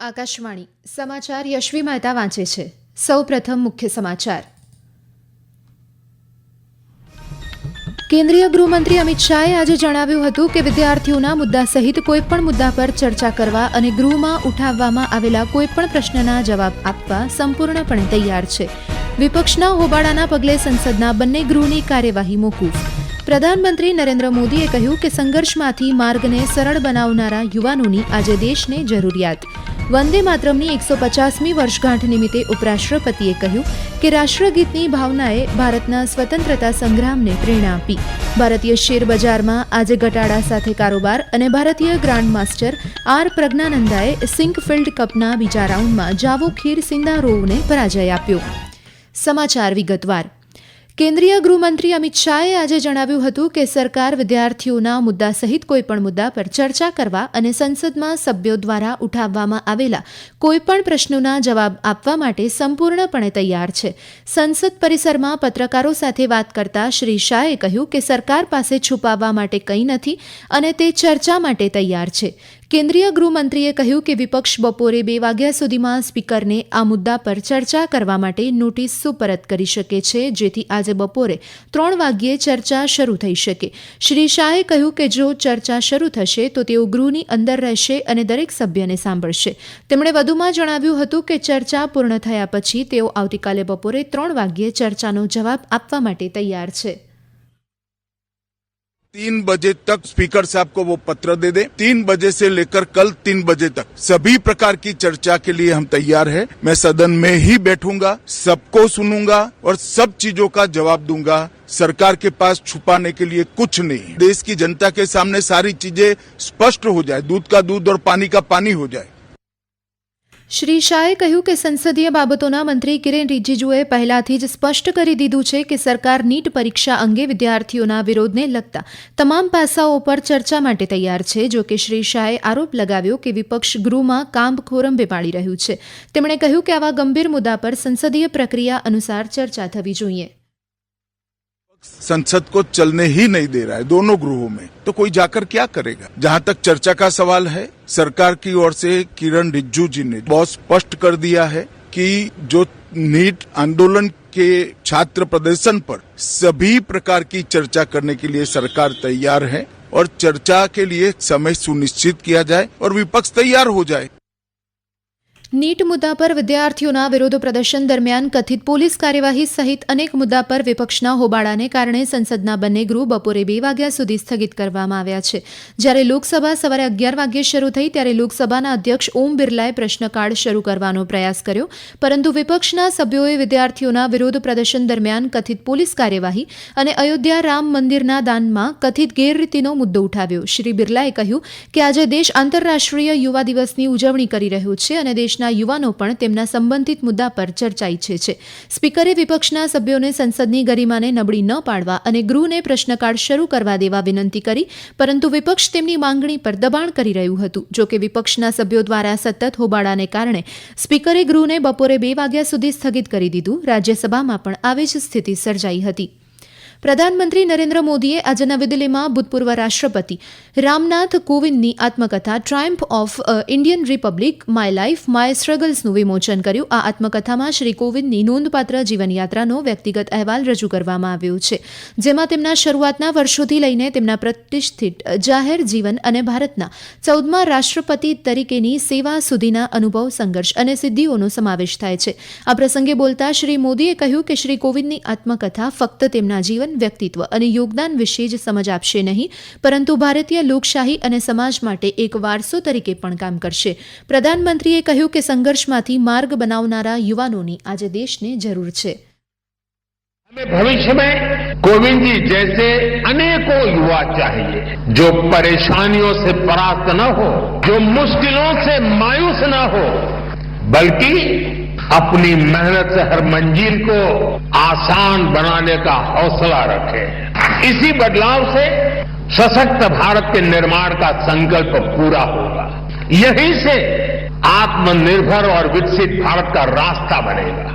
આકાશવાણી સમાચાર યશવી મહેતા વાંચે છે। સૌપ્રથમ મુખ્ય સમાચાર। કેન્દ્રીય ગૃહમંત્રી અમિત શાહે આજે જણાવ્યું હતું કે વિદ્યાર્થીઓના મુદ્દા સહિત કોઈપણ મુદ્દા પર ચર્ચા કરવા અને ગૃહમાં ઉઠાવવામાં આવેલા કોઈપણ પ્રશ્નના જવાબ આપવા સંપૂર્ણપણે તૈયાર છે। વિપક્ષના હોબાળાના પગલે સંસદના બંને ગૃહની કાર્યવાહી મોકૂફ। પ્રધાનમંત્રી નરેન્દ્ર મોદીએ કહ્યું કે સંઘર્ષમાંથી માર્ગને સરળ બનાવનારા યુવાનોની આજે દેશને જરૂરિયાત। વંદે માતરમની 150મી વર્ષગાંઠ નિમિત્તે ઉપરાષ્ટ્રપતિએ કહ્યું કે રાષ્ટ્રગીતની ભાવનાએ ભારતના સ્વતંત્રતા સંગ્રામને પ્રેરણા આપી। ભારતીય શેર બજારમાં આજે ઘટાડા સાથે કારોબાર અને ભારતીય ગ્રાન્ડ માસ્ટર આર પ્રજ્ઞાનંદાએ સિંકફિલ્ડ કપના બીજા રાઉન્ડમાં જાવો ખીર સિંધારોવને પરાજય આપ્યો। સમાચાર વિગતવાર। કેન્દ્રીય ગૃહમંત્રી અમિત શાહે આજે જણાવ્યું હતું કે સરકાર વિદ્યાર્થીઓના મુદ્દા સહિત કોઈપણ મુદ્દા પર ચર્ચા કરવા અને સંસદમાં સભ્યો દ્વારા ઉઠાવવામાં આવેલા કોઈપણ પ્રશ્નોના જવાબ આપવા માટે સંપૂર્ણપણે તૈયાર છે। સંસદ પરિસરમાં પત્રકારો સાથે વાત કરતા શ્રી શાહે કહ્યું કે સરકાર પાસે છુપાવવા માટે કંઈ નથી અને તે ચર્ચા માટે તૈયાર છે। કેન્દ્રીય ગૃહમંત્રીએ કહ્યું કે વિપક્ષ બપોરે 2 વાગ્યા સુધીમાં સ્પીકરને આ મુદ્દા પર ચર્ચા કરવા માટે નોટિસ સુપરત કરી શકે છે, જેથી આજે બપોરે 3 વાગ્યે ચર્ચા શરૂ થઈ શકે। શ્રી શાહે કહ્યું કે જો ચર્ચા શરૂ થશે તો તેઓ ગૃહની અંદર રહેશે અને દરેક સભ્યને સાંભળશે। તેમણે વધુમાં જણાવ્યું હતું કે ચર્ચા પૂર્ણ થયા પછી તેઓ આવતીકાલે બપોરે 3 વાગ્યે ચર્ચાનો જવાબ આપવા માટે તૈયાર છે। 3 बजे तक स्पीकर साहब को वो पत्र दे दें। 3 बजे से लेकर कल 3 बजे तक सभी प्रकार की चर्चा के लिए हम तैयार हैं। मैं सदन में ही बैठूंगा, सबको सुनूंगा और सब चीजों का जवाब दूंगा। सरकार के पास छुपाने के लिए कुछ नहीं। देश की जनता के सामने सारी चीजें स्पष्ट हो जाए, दूध का दूध और पानी का पानी हो जाए। શ્રી શાહે કહ્યું કે સંસદીય બાબતોના મંત્રી કિરેન રિજિજુએ પહેલાથી જ સ્પષ્ટ કરી દીધું છે કે સરકાર નીટ પરીક્ષા અંગે વિદ્યાર્થીઓના વિરોધને લગતા તમામ પાસાઓ પર ચર્ચા માટે તૈયાર છે। જો કે શ્રી શાહે આરોપ લગાવ્યો કે વિપક્ષ ગૃહમાં કામ ખોરંભે પાડી રહ્યું છે। તેમણે કહ્યું કે આવા ગંભીર મુદ્દા પર સંસદીય પ્રક્રિયા અનુસાર ચર્ચા થવી જોઈએ। संसद को चलने ही नहीं दे रहा है दोनों गृहों में, तो कोई जाकर क्या करेगा। जहां तक चर्चा का सवाल है, सरकार की ओर से किरण रिजिजू जी ने बहुत स्पष्ट कर दिया है कि जो नीट आंदोलन के छात्र प्रदर्शन पर सभी प्रकार की चर्चा करने के लिए सरकार तैयार है और चर्चा के लिए समय सुनिश्चित किया जाए और विपक्ष तैयार हो जाए। નીટ મુદ્દા પર વિદ્યાર્થીઓના વિરોધ પ્રદર્શન દરમિયાન કથિત પોલીસ કાર્યવાહી સહિત અનેક મુદ્દા પર વિપક્ષના હોબાળાને કારણે સંસદના બંને ગૃહ બપોરે 2 વાગ્યા સુધી સ્થગિત કરવામાં આવ્યા છે। જ્યારે લોકસભા સવારે 11 વાગ્યે શરૂ થઈ ત્યારે લોકસભાના અધ્યક્ષ ઓમ બિરલાએ પ્રશ્નકાળ શરૂ કરવાનો પ્રયાસ કર્યો, પરંતુ વિપક્ષના સભ્યોએ વિદ્યાર્થીઓના વિરોધ પ્રદર્શન દરમિયાન કથિત પોલીસ કાર્યવાહી અને અયોધ્યા રામ મંદિરના દાનમાં કથિત ગેરરીતિનો મુદ્દો ઉઠાવ્યો। શ્રી બિરલાએ કહ્યું કે આજે દેશ આંતરરાષ્ટ્રીય યુવા દિવસની ઉજવણી કરી રહ્યો છે અને દેશના યુવાનો પણ તેમના સંબંધિત મુદ્દા પર ચર્ચા ઈચ્છે છે। સ્પીકરે વિપક્ષના સભ્યોને સંસદની ગરિમાને નબળી ન પાડવા અને ગૃહને પ્રશ્નકાળ શરૂ કરવા દેવા વિનંતી કરી, પરંતુ વિપક્ષ તેમની માંગણી પર દબાણ કરી રહ્યું હતું। જો કે વિપક્ષના સભ્યો દ્વારા સતત હોબાળાને કારણે સ્પીકરે ગૃહને બપોરે 2 વાગ્યા સુધી સ્થગિત કરી દીધું। રાજ્યસભામાં પણ આવી જ સ્થિતિ સર્જાઈ હતી। પ્રધાનમંત્રી નરેન્દ્ર મોદીએ આજે નવી દિલ્હીમાં ભૂતપૂર્વ રાષ્ટ્રપતિ રામનાથ કોવિંદની આત્મકથા triumph of Indian republic my life my સ્ટ્રગલ્સનું વિમોચન કર્યું। આ આત્મકથામાં શ્રી કોવિંદની નોંધપાત્ર જીવનયાત્રાનો વ્યક્તિગત અહેવાલ રજૂ કરવામાં આવ્યો છે, જેમાં તેમના શરૂઆતના વર્ષોથી લઈને તેમના પ્રતિષ્ઠિત જાહેર જીવન અને ભારતના 14મા રાષ્ટ્રપતિ તરીકેની સેવા સુધીના અનુભવ, સંઘર્ષ અને સિદ્ધિઓનો સમાવેશ થાય છે। આ પ્રસંગે બોલતા શ્રી મોદીએ કહ્યું કે શ્રી કોવિંદની આત્મકથા ફક્ત તેમના જીવન, વ્યક્તિત્વ અને યોગદાન વિશે જ સમજ આપશે નહીં, પરંતુ ભારતીય લોકશાહી અને સમાજ માટે એક વારસો તરીકે પણ કામ કરશે। પ્રધાનમંત્રીએ કહ્યું કે સંઘર્ષમાંથી માર્ગ બનાવનારા યુવાનોની આજે દેશને જરૂર છે। हमें भविष्य में कोविंद जी जैसे अनेकों युवा चाहिए, जो परेशानियों से परास्त न हो, जो मुश्किलों से मायूस न हो, बल्कि अपनी मेहनत से हर मंजिल को आसान बनाने का हौसला रखे। इसी बदलाव से सशक्त भारत के निर्माण का संकल्प पूरा होगा। यहीं से आत्मनिर्भर और विकसित भारत का रास्ता बनेगा।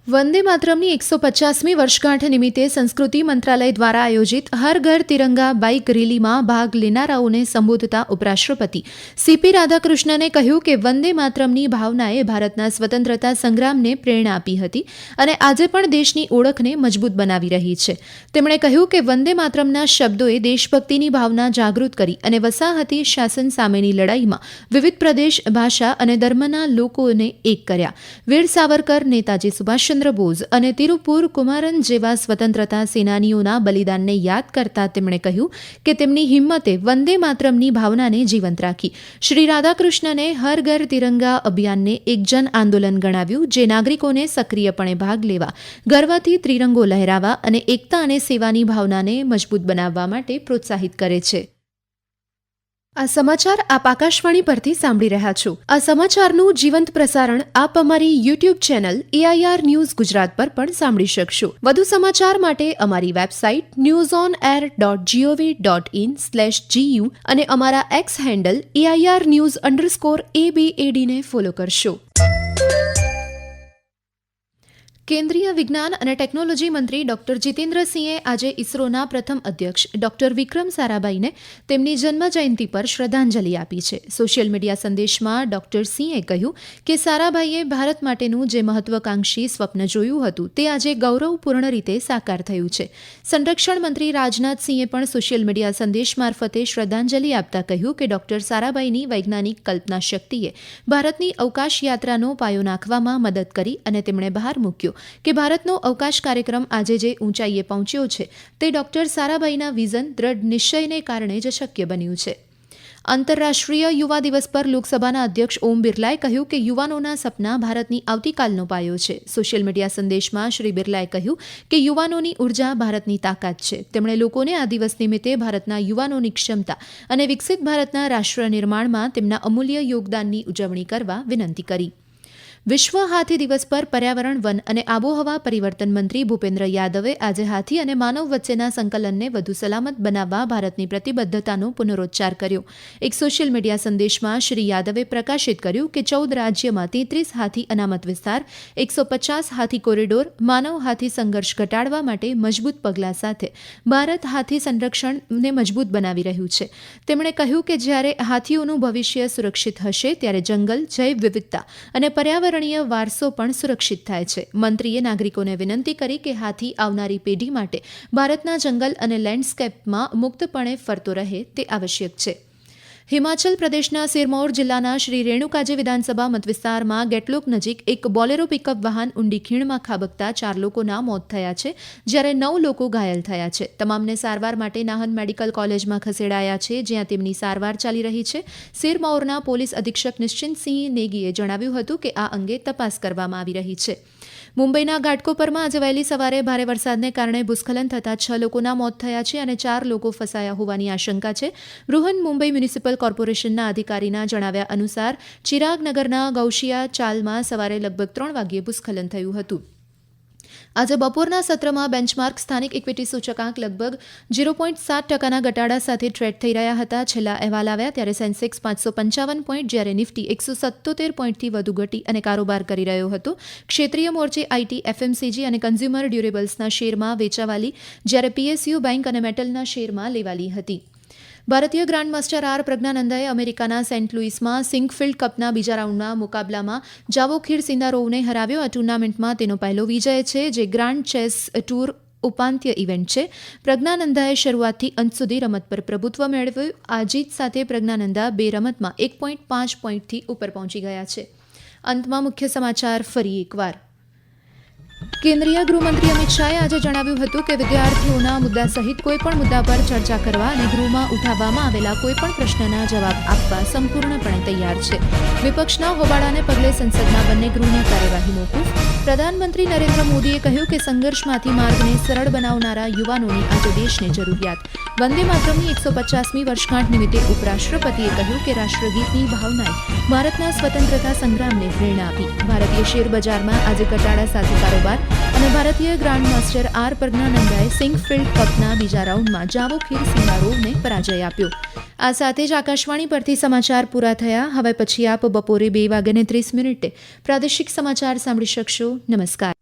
વંદે માતરમની 150મી વર્ષગાંઠ નિમિત્તે સંસ્કૃતિ મંત્રાલય દ્વારા આયોજિત હર ઘર તિરંગા બાઇક રેલીમાં ભાગ લેનારાઓને સંબોધતા ઉપરાષ્ટ્રપતિ સીપી રાધાકૃષ્ણને કહ્યું કે વંદે માતરમની ભાવનાએ ભારતના સ્વતંત્રતા સંગ્રામને પ્રેરણા આપી હતી અને આજે પણ દેશની ઓળખને મજબૂત બનાવી રહી છે. તેમણે કહ્યું કે વંદે માતરમના શબ્દોએ દેશભક્તિની ભાવના જાગૃત કરી અને વસાહતી શાસન સામેની લડાઈમાં વિવિધ પ્રદેશ, ભાષા અને ધર્મના લોકોને એક કર્યા. વીર સાવરકર, નેતાજી સુભાષચંદ્ર બોઝ અને તિરુપુર કુમારન જેવા સ્વતંત્રતા સેનાનીઓના બલિદાનને યાદ કરતા તેમણે કહ્યું કે તેમની હિંમતે વંદે માતરમની ભાવનાને જીવંત રાખી. શ્રી રાધાકૃષ્ણને હર ઘર તિરંગા અભિયાનને એક જન આંદોલન ગણાવ્યું, જે નાગરિકોને સક્રિયપણે ભાગ લેવા, ગર્વથી ત્રિરંગો લહેરાવા અને એકતા અને સેવાની ભાવનાને મજબૂત બનાવવા માટે પ્રોત્સાહિત કરે છે. આ સમાચાર આપ આકાશવાણી પરથી સાંભળી રહ્યા છો. આ સમાચારનું જીવંત પ્રસારણ આપ અમારી YouTube channel AIR news Gujarat પર પણ સાંભળી શકશો. વધુ સમાચાર માટે અમારી વેબસાઇટ newsonair.gov.in/gu અને અમારા એક્સ હેન્ડલ AIR_news_ABAD ને ફોલો કરશો. કેન્દ્રીય વિજ્ઞાન અને ટેકનોલોજી મંત્રી ડોક્ટર જીતેન્દ્રસિંહે આજે ઇસરોના પ્રથમ અધ્યક્ષ ડોક્ટર વિક્રમ સારાભાઈને તેમની જન્મજયંતિ પર શ્રદ્ધાંજલિ આપી છે. સોશિયલ મીડિયા સંદેશમાં ડોક્ટર સિંહે કહ્યું કે સારાભાઈએ ભારત માટેનું જે મહત્વાકાંક્ષી સ્વપ્ન જોયું હતું તે આજે ગૌરવપૂર્ણ રીતે સાકાર થયું છે. સંરક્ષણ મંત્રી રાજનાથસિંહે પણ સોશિયલ મીડિયા સંદેશ મારફતે શ્રદ્ધાંજલિ આપતા કહ્યું કે ડોક્ટર સારાભાઈની વૈજ્ઞાનિક કલ્પના શક્તિએ ભારતની અવકાશ યાત્રાનો પાયો નાખવામાં મદદ કરી અને તેમણે બહાર મૂક્યો કે ભારતનો અવકાશ કાર્યક્રમ આજે જે ઊંચાઈએ પહોંચ્યો છે તે ડોક્ટર સારાભાઈના વિઝન, દ્રઢ નિશ્ચયને કારણે જ શક્ય બન્યું છે. આંતરરાષ્ટ્રીય યુવા દિવસ પર લોકસભાના અધ્યક્ષ ઓમ બિરલાએ કહ્યું કે યુવાનોના સપના ભારતની આવતીકાલનો પાયો છે. સોશિયલ મીડિયા સંદેશમાં શ્રી બિરલાએ કહ્યું કે યુવાનોની ઉર્જા ભારતની તાકાત છે. તેમણે લોકોને આ દિવસ નિમિત્તે ભારતના યુવાનોની ક્ષમતા અને વિકસિત ભારતના રાષ્ટ્ર નિર્માણમાં તેમના અમૂલ્ય યોગદાનની ઉજવણી કરવા વિનંતી કરી. વિશ્વ હાથી દિવસ પર પર્યાવરણ, વન અને આબોહવા પરિવર્તન મંત્રી ભૂપેન્દ્ર યાદવે આજે હાથી અને માનવ વચ્ચેના સંકલનને વધુ સલામત બનાવવા ભારતની પ્રતિબદ્ધતાનો પુનરોચ્ચાર કર્યો. એક સોશિયલ મીડિયા સંદેશમાં શ્રી યાદવે પ્રકાશિત કર્યું કે 14 રાજ્યમાં 33 હાથી અનામત વિસ્તાર, 150 હાથી કોરિડોર, માનવ હાથી સંઘર્ષ ઘટાડવા માટે મજબૂત પગલાં સાથે ભારત હાથી સંરક્ષણને મજબૂત બનાવી રહ્યું છે. તેમણે કહ્યું કે જ્યારે હાથીઓનું ભવિષ્ય સુરક્ષિત હશે ત્યારે જંગલ, જૈવ વિવિધતા અને પર્યાવરણ વારસો પણ સુરક્ષિત થાય છે. મંત્રીએ નાગરિકોને વિનંતી કરી કે હાથી આવનારી પેઢી માટે ભારતના જંગલ અને લેન્ડસ્કેપમાં મુક્તપણે ફરતો રહે તે આવશ્યક છે. હિમાચલ પ્રદેશના સિરમૌર જિલ્લાના શ્રી રેણુકાજી વિધાનસભા મતવિસ્તારમાં ગેટલોક નજીક એક બોલેરો પિકઅપ વાહન ઊંડી ખીણમાં ખાબકતા 4 લોકોના મોત થયા છે, જ્યારે 9 લોકો ઘાયલ થયા છે. તમામને સારવાર માટે નાહન મેડિકલ કોલેજમાં ખસેડાયા છે, જ્યાં તેમની સારવાર ચાલી રહી છે. સિરમૌરના પોલીસ અધિક્ષક નિશ્ચિતસિંહ નેગીએ જણાવ્યું હતું કે આ અંગે તપાસ કરવામાં આવી રહી છે. મુંબઈના ઘાટકોપરમાં આજે વહેલી સવારે ભારે વરસાદને કારણે ભૂસ્ખલન થતાં 6 લોકોના મોત થયા છે અને 4 લોકો ફસાયા હોવાની આશંકા છે. બૃહન મુંબઈ મ્યુનિસિપલ કોર્પોરેશનના અધિકારીના જણાવ્યા અનુસાર ચિરાગનગરના ગૌશિયા ચાલમાં સવારે લગભગ 3 વાગ્યે ભૂસ્ખલન થયું હતું. આજે બપોરના સત્રમાં બેન્ચમાર્ક સ્થાનિક ઇક્વિટી સૂચકાંક લગભગ 0.7% ઘટાડા સાથે ટ્રેડ થઈ રહ્યા હતા. છેલ્લા અહેવાલ આવ્યા ત્યારે સેન્સેક્સ 555 પોઈન્ટ, જ્યારે નિફ્ટી 177 પોઈન્ટથી વધુ ઘટી અને કારોબાર કરી રહ્યો હતો. ક્ષેત્રીય મોરચે આઈટી, FMCG અને કન્ઝ્યુમર ડ્યુરેબલ્સના શેરમાં વેચાવાલી, જ્યારે PSU, બેંક અને મેટલના શેરમાં લેવાલી હતી. ભારતીય ગ્રાન્ડમાસ્ટર આર પ્રજ્ઞાનંદાએ અમેરિકાના સેન્ટ લુઇસમાં સિંકફિલ્ડ કપના બીજા રાઉન્ડના મુકાબલામાં જાવોખીર સિંદારોવને હરાવ્યો. આ ટુર્નામેન્ટમાં તેનો પહેલો વિજય છે, જે ગ્રાન્ડ ચેસ ટૂર ઉપાંત્ય ઇવેન્ટ છે. પ્રજ્ઞાનંદાએ શરૂઆતથી અંત સુધી રમત પર પ્રભુત્વ મેળવ્યું. આ જીત સાથે પ્રજ્ઞાનંદા 2 રમતમાં 1.5 પોઈન્ટથી ઉપર પહોંચી ગયા છે. અંતમાં મુખ્ય સમાચાર ફરી એકવાર. કેન્દ્રીય ગૃહમંત્રી અમિત શાહે આજે જણાવ્યું હતું કે વિદ્યાર્થીઓના મુદ્દા સહિત કોઈપણ મુદ્દા પર ચર્ચા કરવા અને ગૃહમાં ઉઠાવવામાં આવેલા કોઈપણ પ્રશ્નના જવાબ આપવા સંપૂર્ણપણે તૈયાર છે. વિપક્ષના હોબાળાને પગલે સંસદના બંને ગૃહની કાર્યવાહી મોકૂફ. પ્રધાનમંત્રી નરેન્દ્ર મોદીએ કહ્યું કે સંઘર્ષમાંથી માર્ગને સરળ બનાવનારા યુવાનોની આજે દેશને જરૂરિયાત. વંદે માતરમની 150મી વર્ષગાંઠ નિમિત્તે ઉપરાષ્ટ્રપતિએ કહ્યું કે રાષ્ટ્રગીતની ભાવનાએ ભારતના સ્વતંત્રતા સંગ્રામને પ્રેરણા આપી. ભારતીય શેર બજારમાં આજે ઘટાડા સાથે કારોબાર અને ભારતીય ગ્રાન્ડમાસ્ટર આર પ્રજ્ઞાનંદાએ સિંકફિલ્ડ કપના બીજા રાઉન્ડમાં જાવોખીર સિંગારોવને પરાજય આપ્યો. આ સાથે જ આકાશવાણી પરથી સમાચાર પૂરા થયા. હવે પછી આપ બપોરે 2:30 પ્રાદેશિક સમાચાર સાંભળી શકશો. નમસ્કાર.